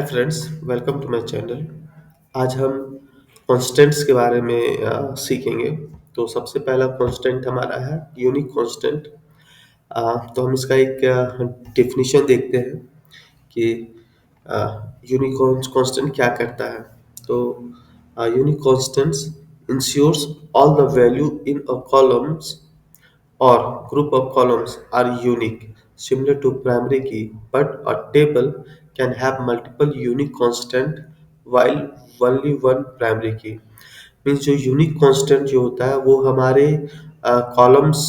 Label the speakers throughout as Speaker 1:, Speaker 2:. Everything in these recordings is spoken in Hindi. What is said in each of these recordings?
Speaker 1: Hi friends, welcome to my channel. आज हम कॉन्स्टेंट्स के बारे में सीखेंगे। तो सबसे पहला कॉन्स्टेंट हमारा है यूनिक कॉन्स्टेंट। तो हम इसका एक डेफिनेशन देखते हैं कि यूनिक कांस्टेंट क्या करता है। तो unique constants ensures all the value in a columns or group of columns are unique, similar to primary key, but a table can have multiple unique constant while only one primary key. Means जो यूनिक कांस्टेंट जो होता है वो हमारे कॉलम्स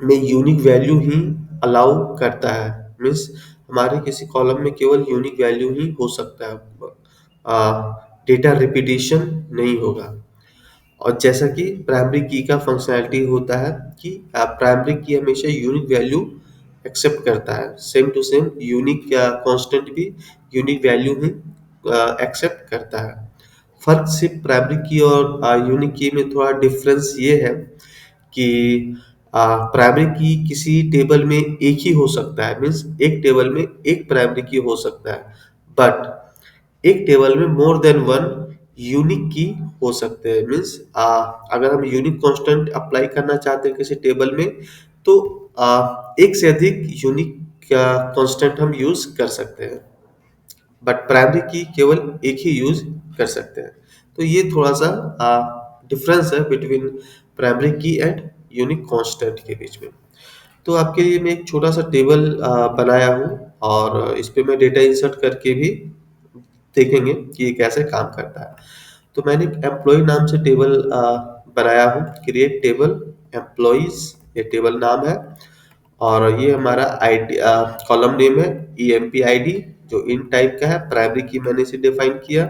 Speaker 1: में यूनिक वैल्यू ही अलाउ करता है। मीन्स हमारे किसी कॉलम में केवल यूनिक वैल्यू ही हो सकता है, डेटा रिपीटिशन नहीं होगा। और जैसा कि प्राइमरी की का फंक्शनैलिटी होता है कि प्राइमरी की हमेशा यूनिक वैल्यू एक्सेप्ट करता है, same to same unique constant भी यूनिक वैल्यू ही एक्सेप्ट करता है। फर्क सिर्फ प्राइमरी की और यूनिक की में थोड़ा डिफरेंस ये है कि प्राइमरी की किसी टेबल में एक ही हो सकता है। मीन्स एक टेबल में एक प्राइमरी की हो सकता है, बट एक टेबल में मोर देन वन यूनिक की हो सकते हैं। मीन्स अगर हम यूनिक कांस्टेंट अप्लाई करना चाहते हैं किसी टेबल में, तो एक से अधिक यूनिक कांस्टेंट हम यूज कर सकते हैं, बट प्राइमरी की केवल एक ही यूज कर सकते हैं। तो ये थोड़ा सा डिफरेंस है बिटवीन प्राइमरी की एंड यूनिक कांस्टेंट के बीच में। तो आपके लिए मैं एक छोटा सा टेबल बनाया हूँ, और इस पे मैं डेटा इंसर्ट करके भी देखेंगे कि ये कैसे काम करता है। तो मैंने एम्प्लॉय नाम से टेबल बनाया हूँ, क्रिएट टेबल एम्प्लॉइज, ये टेबल नाम है। और ये हमारा आईडी कॉलम नेम है EMP ID, जो इन टाइप का है। प्राइमरी की मैंने इसे डिफाइन किया,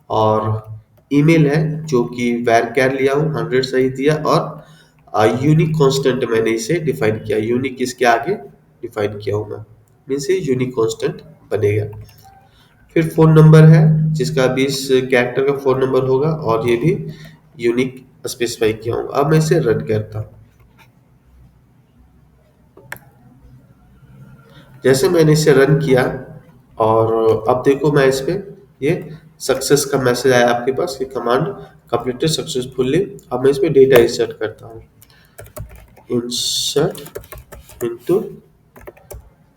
Speaker 1: और ईमेल है जो कि varchar लिया हूँ, 100 सही दिया, और यूनिक कांस्टेंट मैंने इसे डिफाइन किया, यूनिक इसके आगे डिफाइन किया हूँ मैं, मीन्स ये यूनिक कांस्टेंट बनेगा। फिर फोन नंबर है जिसका 20 कैरेक्टर का फोन नंबर होगा, और ये भी यूनिक स्पेसिफाई किया हूँ। अब मैं इसे रन करता हूँ। जैसे मैंने इसे रन किया, और अब देखो मैं इस पे ये सक्सेस का मैसेज आया आपके पास कि कमांड कंप्लीटेड सक्सेसफुली। अब मैं इसमें डेटा इंसर्ट करता हूँ, इंसर्ट इनटू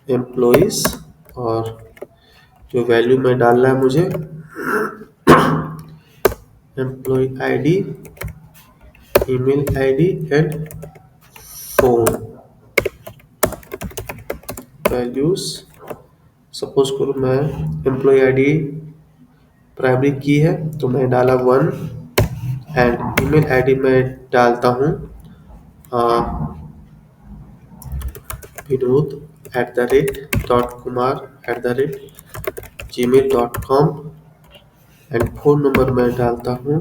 Speaker 1: एम्प्लॉइज, और जो वैल्यू में डालना है मुझे, employee ID, email ID and phone values. Suppose करो मैं एम्प्लॉय ID प्राइमरी की है तो मैं डाला 1, एंड ईमेल ID में डालता हूँ vinod@kumar@gmail.com, एंड फोन नंबर मैं डालता हूँ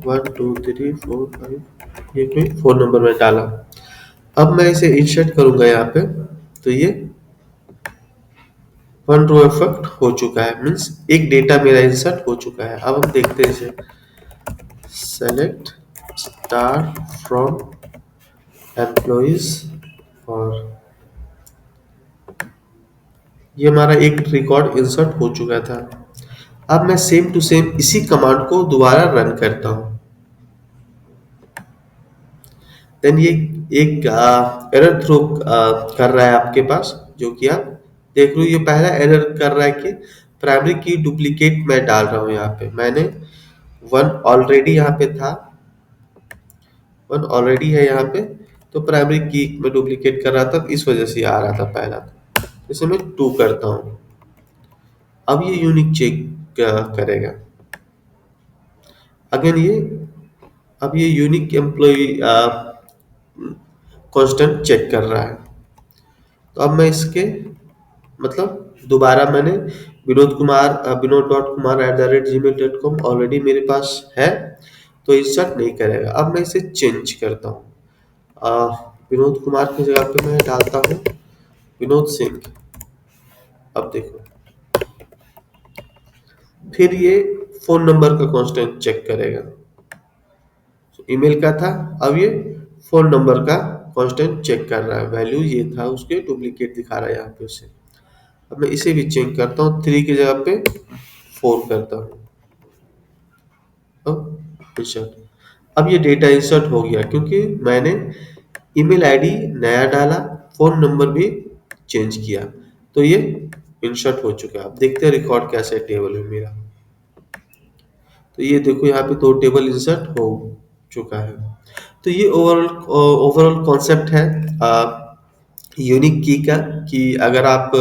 Speaker 1: 12345, ये कोई फोन नंबर में डाला। अब मैं इसे इंसर्ट करूंगा यहाँ पे, तो ये वन रो इफेक्ट हो चुका है। मीन्स एक डेटा मेरा इंसर्ट हो चुका है। अब हम देखते हैं इसे, सेलेक्ट स्टार फ्रॉम एम्प्लॉइज, और ये हमारा एक रिकॉर्ड इंसर्ट हो चुका था। अब मैं सेम टू सेम इसी कमांड को दोबारा रन करता हूँ। देन ये एक एरर थ्रो कर रहा है आपके पास, जो कि आप देख रहे हो। ये पहला एरर कर रहा है कि प्राइमरी की डुप्लीकेट मैं डाल रहा हूँ। यहाँ पे मैंने 1 ऑलरेडी यहाँ पे था, 1 ऑलरेडी है यहाँ पे, तो प्राइमरी की मैं डुप्लीकेट कर रहा था, इस वजह से आ रहा था पहला। इसे मैं 2 करता हूँ। अब ये यूनिक चेक करेगा अगेन ये। अब ये यूनिक एम्प्लॉय कांस्टेंट चेक कर रहा है। तो अब मैं इसके मतलब दोबारा मैंने vinod.kumar@gmail.com ऑलरेडी मेरे पास है, तो इंसर्ट नहीं करेगा। अब मैं इसे चेंज करता हूँ, विनोद कुमार की जगह पे मैं डालता हूँ विनोद सिंह। अब देखो, फिर ये फोन नंबर का कांस्टेंट चेक करेगा। ईमेल का था, अब ये फोन नंबर का कांस्टेंट चेक कर रहा है। वैल्यू ये था, उसके डुप्लीकेट दिखा रहा है यहाँ पे उसे। अब मैं इसे भी चेंज करता हूँ, 3 की जगह पे 4 करता हूँ। अब इंसर्ट, अब ये डेटा इंसर्ट हो गया क्योंकि मैंने ईमेल आईडी नया डाला, फोन नंबर भी चेंज किया, तो ये इंसर्ट हो चुका है। अब देखते हैं रिकॉर्ड कैसे टेबल में मेरा। तो ये देखो यहाँ पे 2 टेबल इंसर्ट हो चुका है। तो ये ओवरऑल कॉन्सेप्ट है यूनिक की का, कि अगर आप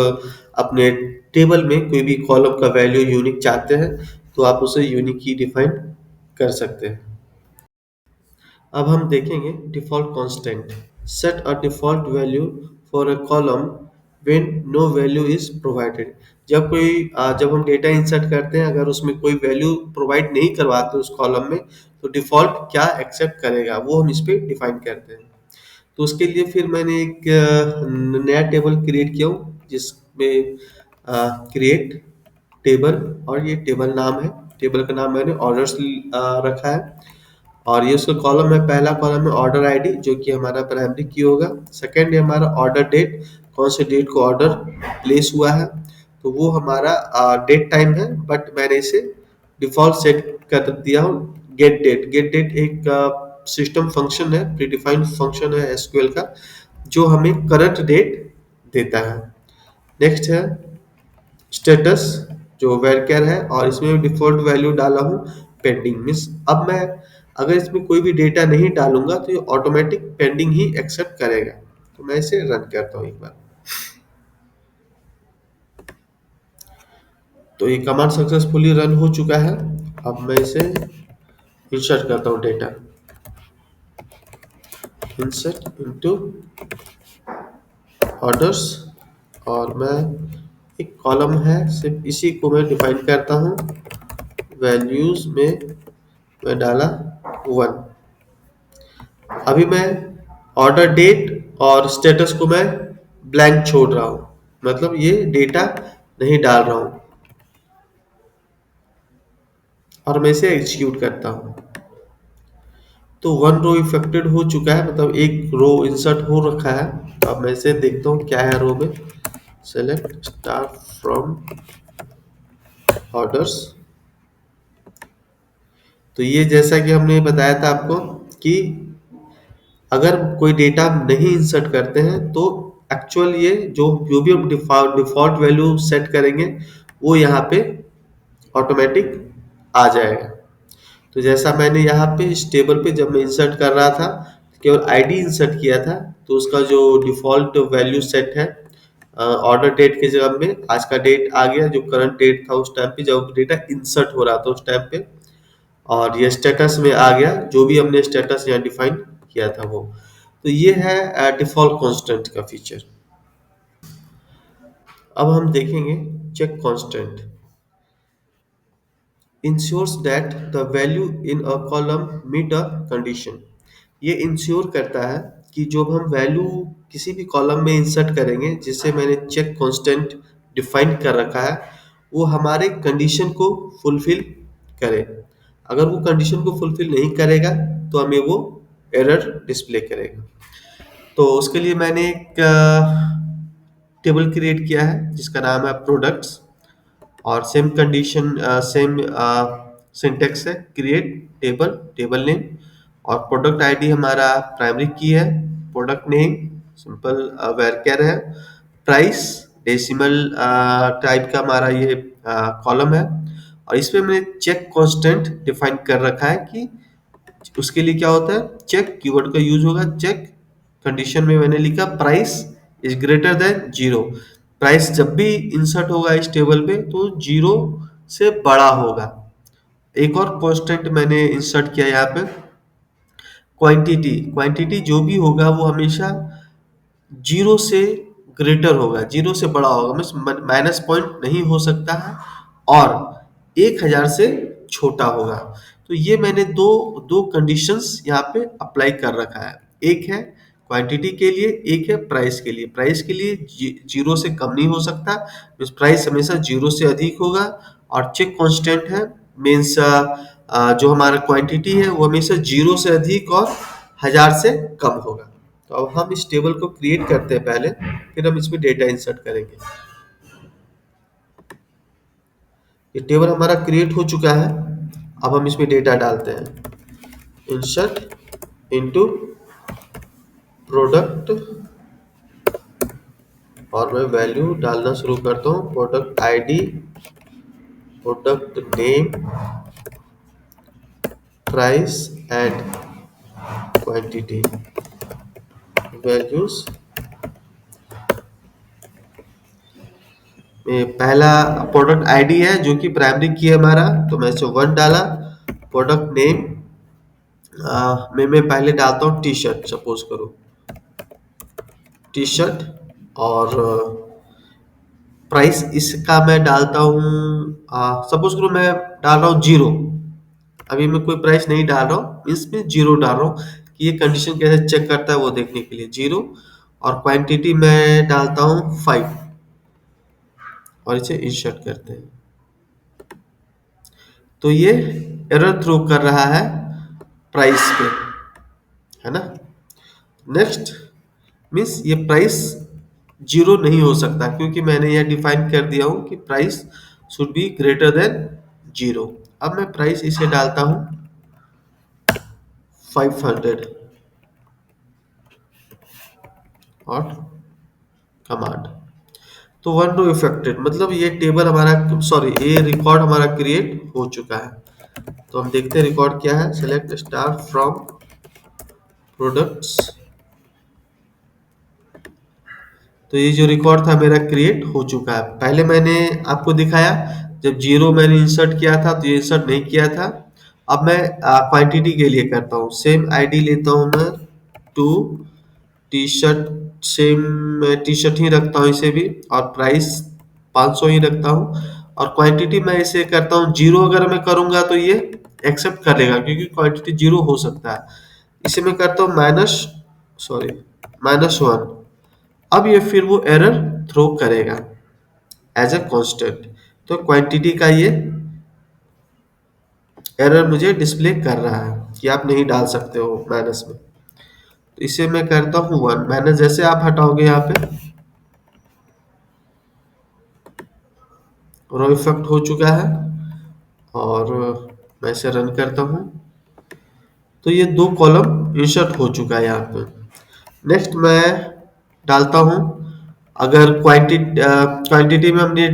Speaker 1: अपने टेबल में कोई भी कॉलम का वैल्यू यूनिक चाहते हैं तो आप उसे यूनिक की डिफाइन कर सकते हैं। अब हम देखेंगे default constant. Set a default value for a column when no value is provided. जब हम डेटा इंसर्ट करते हैं, अगर उसमें कोई वैल्यू प्रोवाइड नहीं करवाते उस कॉलम में, तो डिफॉल्ट क्या एक्सेप्ट करेगा वो हम इस पे डिफाइन करते हैं। तो उसके लिए फिर मैंने एक नया टेबल क्रिएट किया हूँ, जिसमें क्रिएट टेबल, और ये टेबल नाम है। टेबल का नाम मैंने ऑर्डर्स रखा है, और ये उसका कॉलम है। पहला कॉलम है ऑर्डर आईडी, जो कि हमारा प्राइमरी की होगा। सेकंड है हमारा ऑर्डर डेट, कौन से डेट को ऑर्डर प्लेस हुआ है, तो वो हमारा डेट टाइम है, बट मैंने इसे डिफॉल्ट सेट कर दिया हूँ। गेट डेट, गेट डेट एक सिस्टम फंक्शन है, प्रीडिफाइंड फंक्शन है एसक्यूएल का, जो हमें करंट डेट देता है। नेक्स्ट है स्टेटस, जो वेरकेर है, और इसमें डिफॉल्ट वैल्यू डाला हूँ पेंडिंग। मीन्स अब मैं अगर इसमें कोई भी डेटा नहीं डालूंगा तो ये ऑटोमेटिक पेंडिंग ही एक्सेप्ट करेगा। तो मैं इसे रन करता हूँ एक बार। तो ये कमांड सक्सेसफुली रन हो चुका है। अब मैं इसे इंसर्ट करता हूँ डेटा, इंसर्ट इनटू ऑर्डर्स, और मैं एक कॉलम है सिर्फ इसी को मैं डिफाइन करता हूँ। वैल्यूज में मैं डाला 1। अभी मैं ऑर्डर डेट और स्टेटस को मैं ब्लैंक छोड़ रहा हूँ, मतलब ये डेटा नहीं डाल रहा हूँ, और मैं इसे एग्जीक्यूट करता हूँ। तो 1 रो इफेक्टेड हो चुका है, मतलब एक रो इंसर्ट हो रखा है। अब मैं इसे देखता हूँ क्या है रो में। Select star from orders. तो ये जैसा कि हमने बताया था आपको कि अगर कोई डेटा नहीं इंसर्ट करते हैं तो एक्चुअल ये जो भी हम डिफॉल्ट वैल्यू सेट करेंगे वो यहाँ पे ऑटोमेटिक आ जाएगा। तो जैसा मैंने यहाँ पे इस टेबल पे जब मैं इंसर्ट कर रहा था, केवल आईडी इंसर्ट किया था, तो उसका जो डिफॉल्ट वैल्यू सेट है ऑर्डर डेट की जगह में आज का डेट आ गया, जो करंट डेट था उस टाइम पे जब डेटा इंसर्ट हो रहा था उस टाइम पे। और ये स्टेटस में आ गया, जो भी हमने स्टेटस यहाँ डिफाइन किया था वो। तो ये है डिफॉल्ट कांस्टेंट का फीचर। अब हम देखेंगे check constant. Ensures that the value in a column meet a condition. ये इंश्योर करता है कि जो हम वैल्यू किसी भी कॉलम में इंसर्ट करेंगे, जिसे मैंने चेक कांस्टेंट डिफाइन कर रखा है, वो हमारे कंडीशन को फुलफिल करे। अगर वो कंडीशन को फुलफिल नहीं करेगा तो हमें वो एरर डिस्प्ले करेगा। तो उसके लिए मैंने एक टेबल क्रिएट किया है जिसका नाम है प्रोडक्ट्स, और सेम कंडीशन सेम सिंटेक्स है, क्रिएट टेबल, टेबल नेम, और प्रोडक्ट आईडी हमारा प्राइमरी की है, प्रोडक्ट नेम सिंपल वेरकेर है, प्राइस डेसिमल टाइप का हमारा ये कॉलम है। और इसमें मैंने चेक कांस्टेंट डिफाइन कर रखा है कि उसके लिए क्या होता है, चेक कीवर्ड का यूज होगा। चेक कंडीशन में मैंने लिखा price is greater than 0। Price जब भी इंसर्ट होगा इस टेबल पे तो 0 से बड़ा होगा। एक और कांस्टेंट मैंने इंसर्ट किया यहाँ पे, क्वांटिटी। क्वांटिटी जो भी होगा वो हमेशा 0 से ग्रेटर होगा, 0 से बड़ा होगा, मीन्स माइनस पॉइंट नहीं हो सकता है, और 1000 से छोटा होगा। तो ये मैंने दो दो कंडीशंस यहाँ पे अप्लाई कर रखा है। एक है क्वांटिटी के लिए, एक है प्राइस के लिए। प्राइस के लिए 0 से कम नहीं हो सकता, मीन्स प्राइस हमेशा 0 से अधिक होगा। और चेक कांस्टेंट है, मीन्स जो हमारा क्वांटिटी है वो हमेशा 0 से अधिक और 1000 से कम होगा। तो अब हम इस टेबल को क्रिएट करते हैं पहले, फिर हम इसमें डेटा इंसर्ट करेंगे। ये टेबल हमारा क्रिएट हो चुका है। अब हम इसमें डेटा डालते हैं। इंसर्ट इनटू प्रोडक्ट और मैं वैल्यू डालना शुरू करता हूँ। Product ID, product name, price and quantity, values. पहला प्रोडक्ट आईडी है जो कि प्राइमरी की है हमारा, तो मैं इसे 1 डाला। प्रोडक्ट नेम में मैं पहले डालता हूँ टी शर्ट, सपोज करो टी शर्ट। और प्राइस इसका मैं डालता हूँ, सपोज करो मैं डाल रहा हूँ 0। अभी मैं कोई प्राइस नहीं डाल रहा हूँ, इसमें 0 डाल रहा हूँ कि ये कंडीशन कैसे चेक करता है वो देखने के लिए 0। और क्वांटिटी मैं डालता हूँ 5 और इसे इंसर्ट करते हैं। तो ये एरर थ्रो कर रहा है प्राइस पे, है ना। नेक्स्ट मीन्स ये प्राइस 0 नहीं हो सकता क्योंकि मैंने यह डिफाइन कर दिया हूं कि price should be greater than 0। अब मैं प्राइस इसे डालता हूं 500 और कमांड। तो 1 रो इफेक्टेड, मतलब ये टेबल हमारा, सॉरी ये रिकॉर्ड हमारा क्रिएट हो चुका है। तो हम देखते हैं रिकॉर्ड क्या है। Select star from products. तो ये जो रिकॉर्ड था मेरा क्रिएट हो चुका है। पहले मैंने आपको दिखाया जब 0 मैंने इंसर्ट किया था तो ये इंसर्ट नहीं किया था। अब मैं क्वांटिटी के लिए करता हूँ। सेम आईडी लेता हूँ मैं 2 टी शर्ट, सेम मैं टी शर्ट ही रखता हूँ इसे भी, और प्राइस 500 ही रखता हूँ। और क्वांटिटी मैं इसे करता हूँ 0। अगर मैं करूँगा तो ये एक्सेप्ट करेगा क्योंकि क्वांटिटी 0 हो सकता है। इसे मैं करता हूँ -1। अब ये फिर वो एरर थ्रो करेगा एज ए कांस्टेंट। तो क्वांटिटी का ये एरर मुझे डिस्प्ले कर रहा है कि आप नहीं डाल सकते हो माइनस में। तो इसे मैं करता हूँ 1। माइनस जैसे आप हटाओगे यहाँ पे रो इफेक्ट हो चुका है। और मैं इसे रन करता हूँ तो ये 2 कॉलम इंसर्ट हो चुका है यहाँ पे। नेक्स्ट मैं डालता हूँ, अगर क्वांटिटी में हमने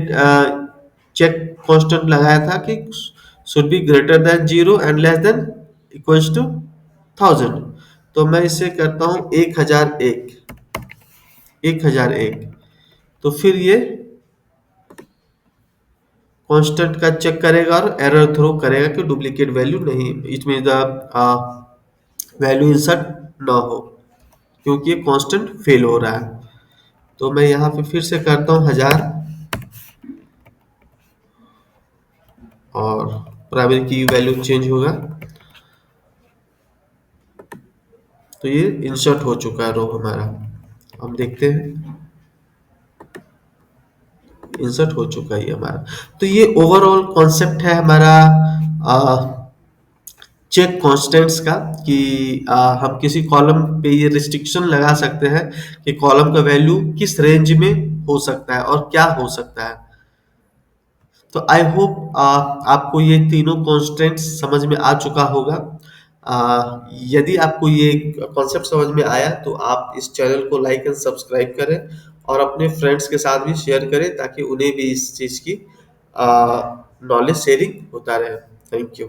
Speaker 1: चेक कांस्टेंट लगाया था कि should be greater than 0 and less than equals to 1000। तो मैं इसे करता हूँ 1001। तो फिर ये कांस्टेंट का चेक करेगा और एरर थ्रो करेगा कि डुप्लीकेट वैल्यू नहीं, it mean the value insert ना हो क्योंकि ये कांस्टेंट फेल हो रहा है। तो मैं यहाँ पे फिर से करता हूँ 1000 और प्राइमरी की वैल्यू चेंज होगा। तो ये इंसर्ट हो चुका है रो हमारा। हम देखते हैं इंसर्ट हो चुका है ये हमारा। तो ये ओवरऑल कॉन्सेप्ट है हमारा चेक कॉन्स्टेंट्स का कि हम किसी कॉलम पे ये रिस्ट्रिक्शन लगा सकते हैं कि कॉलम का वैल्यू किस रेंज में हो सकता है और क्या हो सकता है। तो आई होप आपको ये तीनों कॉन्स्टेंट्स समझ में आ चुका होगा। यदि आपको ये कॉन्सेप्ट समझ में आया तो आप इस चैनल को लाइक एंड सब्सक्राइब करें और अपने फ्रेंड्स के साथ भी शेयर करें ताकि उन्हें भी इस चीज़ की नॉलेज शेयरिंग होता रहे। Thank you.